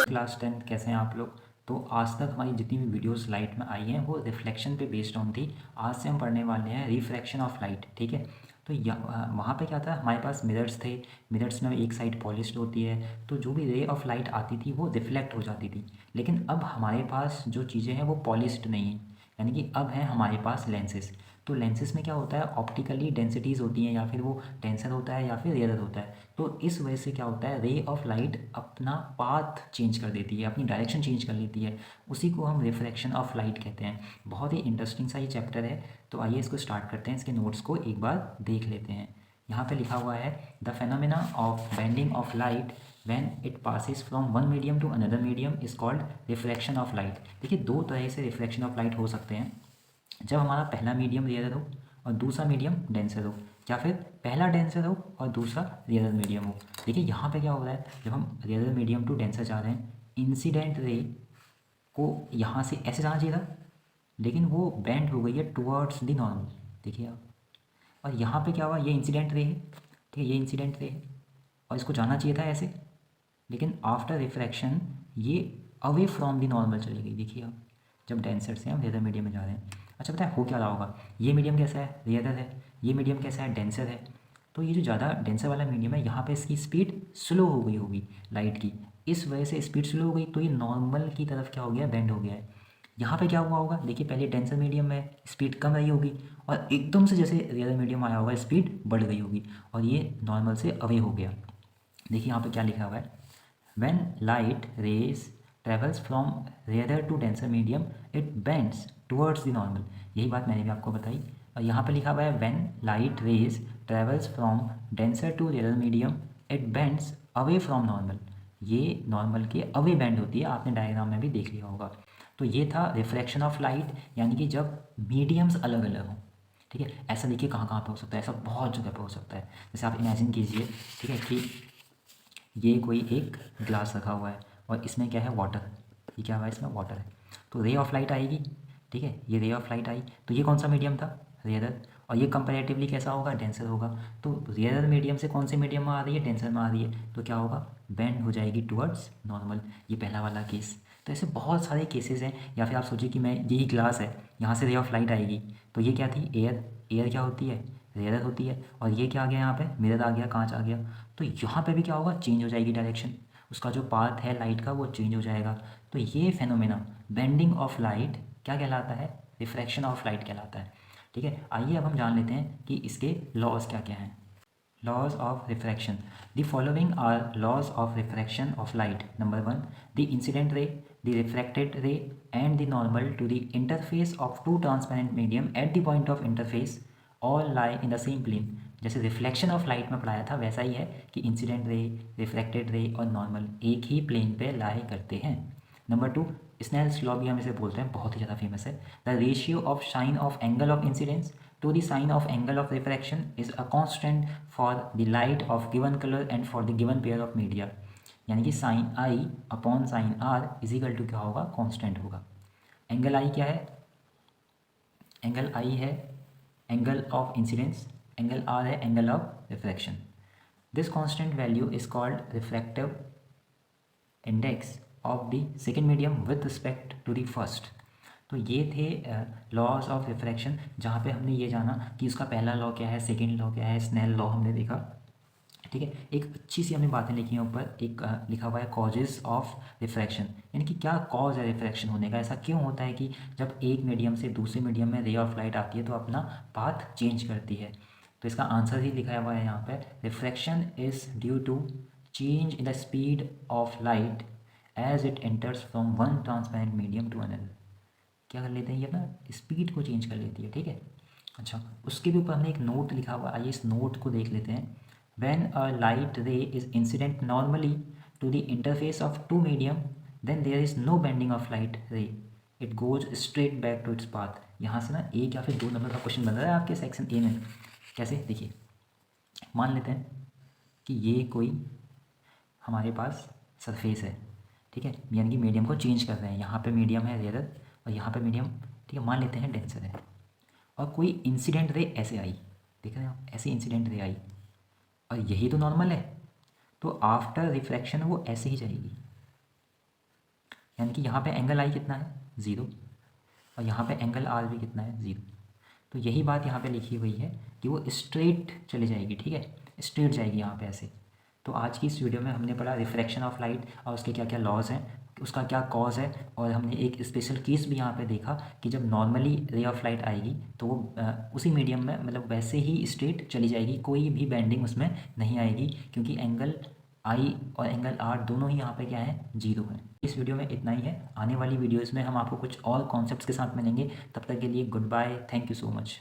Class 10 कैसे हैं आप लोग। तो आज तक हमारी जितनी भी वीडियोस लाइट में आई हैं वो रिफ्लेक्शन पे बेस्ड ऑन थी। आज से हम पढ़ने वाले हैं रिफ्रैक्शन ऑफ लाइट। ठीक है, तो वहाँ पे क्या था, हमारे पास मिरर्स थे। मिरर्स में एक साइड पॉलिश्ड होती है, तो जो भी रे ऑफ लाइट आती थी वो रिफ्लेक्ट हो जाती थी। लेकिन अब हमारे पास जो चीज़ें हैं वो पॉलिश्ड नहीं हैं, यानी कि अब है हमारे पास लेंसेज। तो लेंसेज में क्या होता है, ऑप्टिकली डेंसिटीज़ होती हैं, या फिर वो डेंसर होता है या फिर रेयर होता है। तो इस वजह से क्या होता है, रे ऑफ लाइट अपना पाथ चेंज कर देती है, अपनी डायरेक्शन चेंज कर लेती है। उसी को हम रिफ्रैक्शन ऑफ लाइट कहते हैं। बहुत ही इंटरेस्टिंग सा ये चैप्टर है। तो आइए इसको स्टार्ट करते हैं, इसके नोट्स को एक बार देख लेते हैं। यहाँ पे लिखा हुआ है the phenomena of bending of light when it passes from one medium to another medium is called refraction of light. देखिए, दो तरह से रिफ्रैक्शन ऑफ लाइट हो सकते हैं। जब हमारा पहला मीडियम रेयर हो और दूसरा मीडियम डेंसर हो, या फिर पहला डेंसर हो और दूसरा रेयर मीडियम हो। देखिए यहाँ पे क्या हो रहा है, जब हम रेयर मीडियम टू डेंसर जा रहे हैं, इंसिडेंट रे को यहाँ से ऐसे जाना चाहिए था, लेकिन वो बेंड हो गई है टुवर्ड्स द नॉर्मल। देखिए आप, और यहाँ पे क्या हुआ, ये इंसिडेंट रे है। ठीक है, ये इंसिडेंट रे है और इसको जाना चाहिए था ऐसे, लेकिन आफ्टर रिफ्रैक्शन ये अवे फ्रॉम द नॉर्मल चली गई। देखिए आप, जब डेंसर से हम रेयर मीडियम में जा रहे हैं। अच्छा, पता है हो क्या रहा होगा, ये मीडियम कैसा है, रेयर है। ये मीडियम कैसा है, डेंसर है। तो ये जो ज़्यादा डेंसर वाला मीडियम है, यहाँ पे इसकी स्पीड स्लो हो गई होगी लाइट की। इस वजह से स्पीड स्लो हो गई, तो ये नॉर्मल की तरफ क्या हो गया, बेंड हो गया है। यहाँ पे क्या हुआ होगा, देखिए पहले डेंसर मीडियम में स्पीड कम रही होगी, और एकदम से जैसे रेयर मीडियम आया होगा स्पीड बढ़ गई होगी, और ये नॉर्मल से अवे हो गया। देखिए यहाँ पे क्या लिखा हुआ है, when light rays travels from rarer to denser medium it bends towards the normal। यही बात मैंने भी आपको बताई। और यहाँ पे लिखा हुआ है when light rays travels from denser to rarer medium it bends away from normal। ये नॉर्मल के अवे बेंड होती है, आपने डायग्राम में भी देख लिया होगा। तो ये था रिफ्लेक्शन ऑफ लाइट, यानी कि जब मीडियम्स अलग अलग हों। ठीक है, ऐसा देखिए कहाँ कहाँ पे हो सकता है, ऐसा बहुत जगह पे हो सकता है। जैसे आप इमेजिन कीजिए, ठीक है, कि ये कोई एक ग्लास रखा हुआ है और इसमें क्या है, वाटर। ये क्या हुआ है, इसमें वाटर है। तो रे ऑफ लाइट आएगी। ठीक है, ये रे ऑफ लाइट आई, तो ये कौन सा मीडियम था, रेयर। और ये कंपैरेटिवली कैसा होगा, डेंसर होगा। तो रेयर मीडियम से कौन से मीडियम में आ रही है, डेंसर में आ रही है, तो क्या होगा, बेंड हो जाएगी टुवर्ड्स नॉर्मल। ये पहला वाला केस। तो ऐसे बहुत सारे केसेस हैं। या फिर आप सोचिए कि मैं, यही ग्लास है, यहाँ से रे ऑफ लाइट आएगी, तो ये क्या थी, एयर। एयर क्या होती है, रेयर होती है। और ये क्या आ गया, यहाँ पे मिरर आ गया, कांच आ गया। तो यहाँ पे भी क्या होगा, चेंज हो जाएगी डायरेक्शन, उसका जो पाथ है लाइट का वो चेंज हो जाएगा। तो ये फेनोमेना बेंडिंग ऑफ लाइट क्या कहलाता है, रिफ्रैक्शन ऑफ लाइट कहलाता है। ठीक है, आइए अब हम जान लेते हैं कि इसके लॉज क्या क्या हैं। Laws of refraction, the following are laws of refraction of light. Number 1, the incident ray, the refracted ray and the normal to the interface of two transparent medium at the point of interface all lie in the same plane. जैसे reflection of light में पढ़ाया था, वैसा ही है कि incident ray, reflected ray और normal एक ही plane पे लाई करते हैं। नंबर 2, स्नेल्स लॉ भी हम इसे बोलते हैं, बहुत ही ज़्यादा फेमस है। The ratio of sine of angle of incidence to the sine of angle of refraction is a constant for the light of given color and for the given pair of media। यानी कि sine i upon sine r is equal to क्या होगा, constant होगा। Angle आई क्या है, angle i है angle of incidence, angle r है angle of refraction. This constant value is called refractive index of the second medium with respect to the first. तो ये थे लॉज ऑफ रिफ्रैक्शन, जहाँ पे हमने ये जाना कि उसका पहला लॉ क्या है, सेकेंड लॉ क्या है, स्नेल लॉ हमने देखा। ठीक है, एक अच्छी सी हमने बातें लिखी हैं ऊपर, एक लिखा हुआ है कॉजेज़ ऑफ रिफ्रैक्शन, यानी कि क्या कॉज है रिफ्रैक्शन होने का, ऐसा क्यों होता है कि जब एक मीडियम से दूसरे मीडियम में रे ऑफ लाइट आती है तो अपना पाथ चेंज करती है। तो इसका आंसर ही लिखा हुआ है यहाँ पे, refraction is due to change in the speed of light as it enters from one transparent medium to another. क्या कर लेते हैं, ये अपना स्पीड को चेंज कर लेती है। ठीक है, अच्छा, उसके भी ऊपर हमने एक नोट लिखा हुआ, आइए इस नोट को देख लेते हैं। When a light ray is incident normally to the interface of two medium then there is no bending of light ray, it goes straight back to its path. यहाँ से ना एक या फिर 2 नंबर का क्वेश्चन बन रहा है आपके सेक्शन ए में। कैसे, देखिए, मान लेते हैं कि ये कोई हमारे पास सरफेस है। ठीक है, यानी कि मीडियम को चेंज कर रहे हैं, यहाँ पे मीडियम है रेयर और यहाँ पे मीडियम, ठीक है, मान लेते हैं डेंसर है। और कोई इंसिडेंट रे ऐसे आई, देख रहे हैं आप, ऐसी इंसिडेंट रे आई और यही तो नॉर्मल है। तो आफ्टर रिफ्रैक्शन वो ऐसे ही जाएगी, यानी कि यहाँ पे एंगल आई कितना है 0 और यहाँ पे एंगल आर भी कितना है 0। तो यही बात यहाँ पे लिखी हुई है कि वो स्ट्रेट चली जाएगी, ठीक है, स्ट्रेट जाएगी यहाँ पे ऐसे। तो आज की इस वीडियो में हमने पढ़ा रिफ्रैक्शन ऑफ लाइट और उसके क्या क्या लॉज हैं, उसका क्या कॉज है, और हमने एक स्पेशल केस भी यहाँ पे देखा कि जब नॉर्मली रे ऑफ लाइट आएगी तो वो उसी मीडियम में मतलब वैसे ही स्ट्रेट चली जाएगी, कोई भी बेंडिंग उसमें नहीं आएगी, क्योंकि एंगल आई और एंगल आर दोनों ही यहाँ पे क्या है 0 है। इस वीडियो में इतना ही है, आने वाली वीडियोज़ में हम आपको कुछ और कॉन्सेप्ट्स के साथ मिलेंगे। तब तक के लिए goodbye, thank you so much.